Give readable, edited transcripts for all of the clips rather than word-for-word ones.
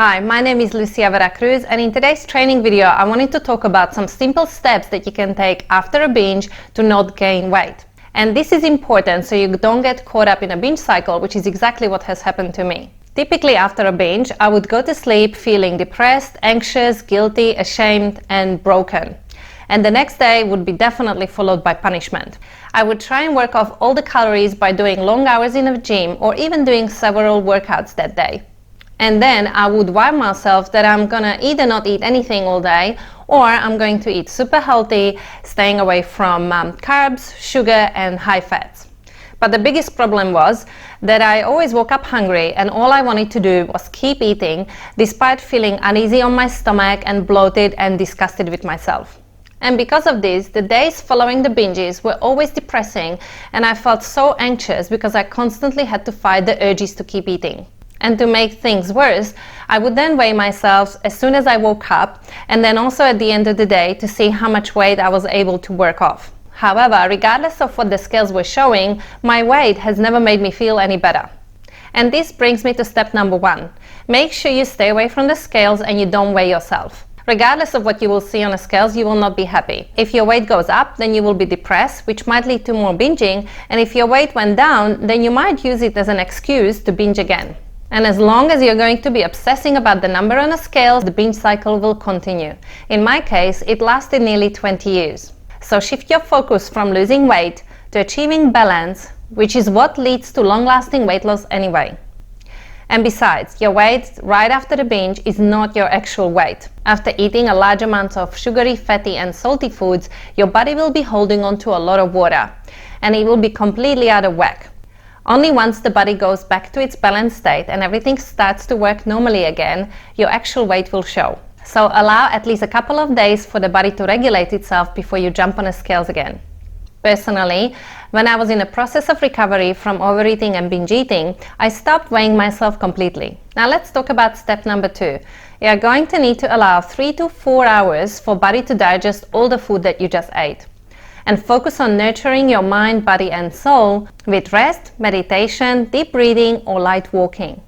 Hi, my name is Lucia Veracruz, and in today's training video I wanted to talk about some simple steps that you can take after a binge to not gain weight. And this is important so you don't get caught up in a binge cycle, which is exactly what has happened to me. Typically after a binge, I would go to sleep feeling depressed, anxious, guilty, ashamed and broken. And the next day would be definitely followed by punishment. I would try and work off all the calories by doing long hours in a gym or even doing several workouts that day. And then I would vow myself that I'm gonna either not eat anything all day or I'm going to eat super healthy, staying away from carbs, sugar and high fats. But the biggest problem was that I always woke up hungry and all I wanted to do was keep eating despite feeling uneasy on my stomach and bloated and disgusted with myself. And because of this, the days following the binges were always depressing and I felt so anxious because I constantly had to fight the urges to keep eating. And to make things worse, I would then weigh myself as soon as I woke up and then also at the end of the day to see how much weight I was able to work off. However, regardless of what the scales were showing, my weight has never made me feel any better. And this brings me to step number 1. Make sure you stay away from the scales and you don't weigh yourself. Regardless of what you will see on the scales, you will not be happy. If your weight goes up, then you will be depressed, which might lead to more binging, and if your weight went down, then you might use it as an excuse to binge again. And as long as you're going to be obsessing about the number on the scales, the binge cycle will continue. In my case, it lasted nearly 20 years. So shift your focus from losing weight to achieving balance, which is what leads to long-lasting weight loss anyway. And besides, your weight right after the binge is not your actual weight. After eating a large amount of sugary, fatty and salty foods, your body will be holding on to a lot of water and it will be completely out of whack. Only once the body goes back to its balanced state and everything starts to work normally again, your actual weight will show. So allow at least a couple of days for the body to regulate itself before you jump on the scales again. Personally, when I was in a process of recovery from overeating and binge eating, I stopped weighing myself completely. Now let's talk about step number 2. You are going to need to allow 3 to 4 hours for body to digest all the food that you just ate. And focus on nurturing your mind, body and soul with rest, meditation, deep breathing or light walking.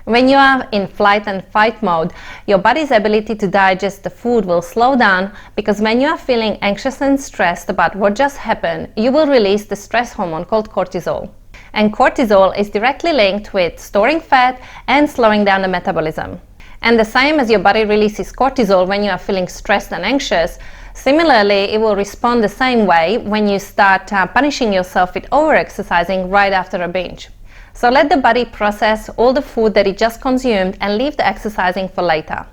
When you are in flight and fight mode, your body's ability to digest the food will slow down because when you are feeling anxious and stressed about what just happened, you will release the stress hormone called cortisol. And cortisol is directly linked with storing fat and slowing down the metabolism. And the same as your body releases cortisol when you are feeling stressed and anxious, similarly, it will respond the same way when you start punishing yourself with over-exercising right after a binge. So let the body process all the food that it just consumed and leave the exercising for later.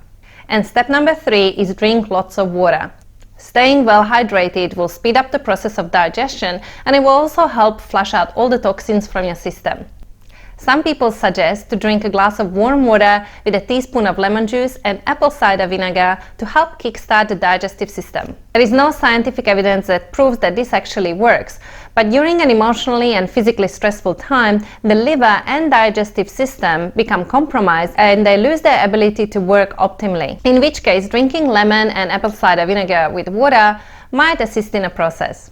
And step number 3 is drink lots of water. Staying well hydrated will speed up the process of digestion and it will also help flush out all the toxins from your system. Some people suggest to drink a glass of warm water with a teaspoon of lemon juice and apple cider vinegar to help kickstart the digestive system. There is no scientific evidence that proves that this actually works, but during an emotionally and physically stressful time, the liver and digestive system become compromised and they lose their ability to work optimally, in which case drinking lemon and apple cider vinegar with water might assist in the process.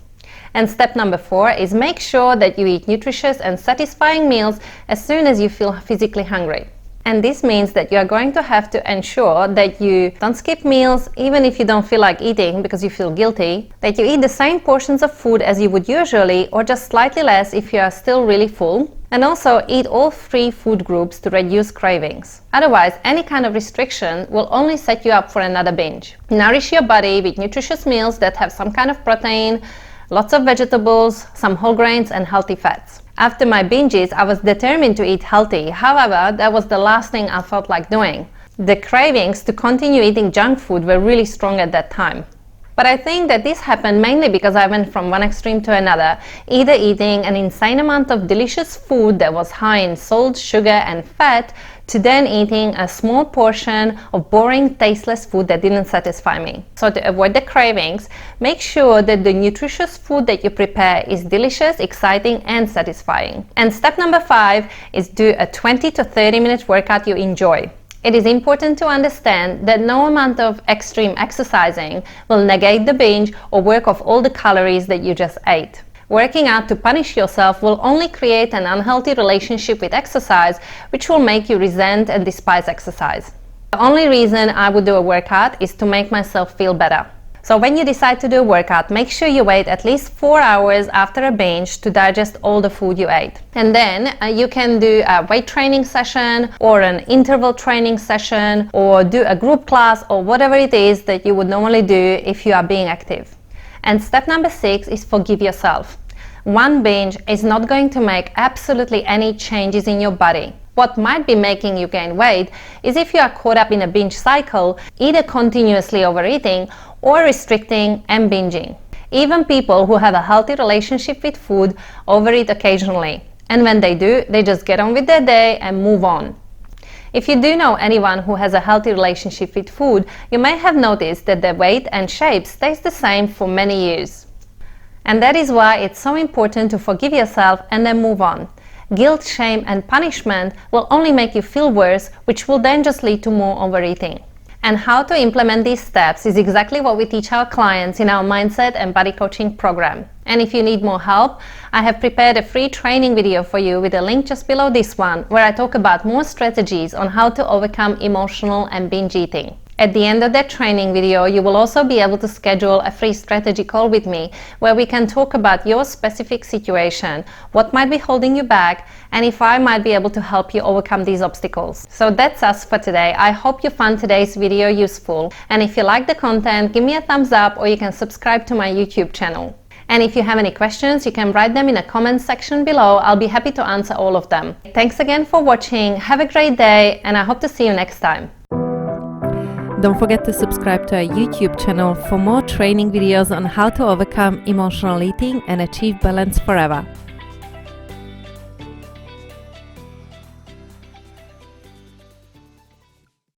And step number 4 is make sure that you eat nutritious and satisfying meals as soon as you feel physically hungry. And this means that you are going to have to ensure that you don't skip meals even if you don't feel like eating because you feel guilty, that you eat the same portions of food as you would usually or just slightly less if you are still really full, and also eat all 3 food groups to reduce cravings. Otherwise, any kind of restriction will only set you up for another binge. Nourish your body with nutritious meals that have some kind of protein, lots of vegetables, some whole grains and healthy fats. After my binges, I was determined to eat healthy. However, that was the last thing I felt like doing. The cravings to continue eating junk food were really strong at that time. But I think that this happened mainly because I went from one extreme to another, either eating an insane amount of delicious food that was high in salt, sugar and fat, to then eating a small portion of boring, tasteless food that didn't satisfy me. So to avoid the cravings, make sure that the nutritious food that you prepare is delicious, exciting and satisfying. And step number 5 is do a 20 to 30 minute workout you enjoy. It is important to understand that no amount of extreme exercising will negate the binge or work off all the calories that you just ate. Working out to punish yourself will only create an unhealthy relationship with exercise, which will make you resent and despise exercise. The only reason I would do a workout is to make myself feel better. So when you decide to do a workout, make sure you wait at least 4 hours after a binge to digest all the food you ate. And then you can do a weight training session or an interval training session or do a group class or whatever it is that you would normally do if you are being active. And step number 6 is forgive yourself. One binge is not going to make absolutely any changes in your body. What might be making you gain weight is if you are caught up in a binge cycle, either continuously overeating or restricting and binging. Even people who have a healthy relationship with food overeat occasionally, and when they do, they just get on with their day and move on. If you do know anyone who has a healthy relationship with food, you may have noticed that their weight and shape stays the same for many years. And that is why it's so important to forgive yourself and then move on. Guilt, shame, and punishment will only make you feel worse, which will then just lead to more overeating. And how to implement these steps is exactly what we teach our clients in our mindset and body coaching program. And if you need more help, I have prepared a free training video for you with a link just below this one, where I talk about more strategies on how to overcome emotional and binge eating. At the end of that training video, you will also be able to schedule a free strategy call with me where we can talk about your specific situation, what might be holding you back, and if I might be able to help you overcome these obstacles. So that's us for today. I hope you found today's video useful, and if you like the content, give me a thumbs up or you can subscribe to my YouTube channel. And if you have any questions, you can write them in the comments section below. I'll be happy to answer all of them. Thanks again for watching. Have a great day, and I hope to see you next time. Don't forget to subscribe to our YouTube channel for more training videos on how to overcome emotional eating and achieve balance forever.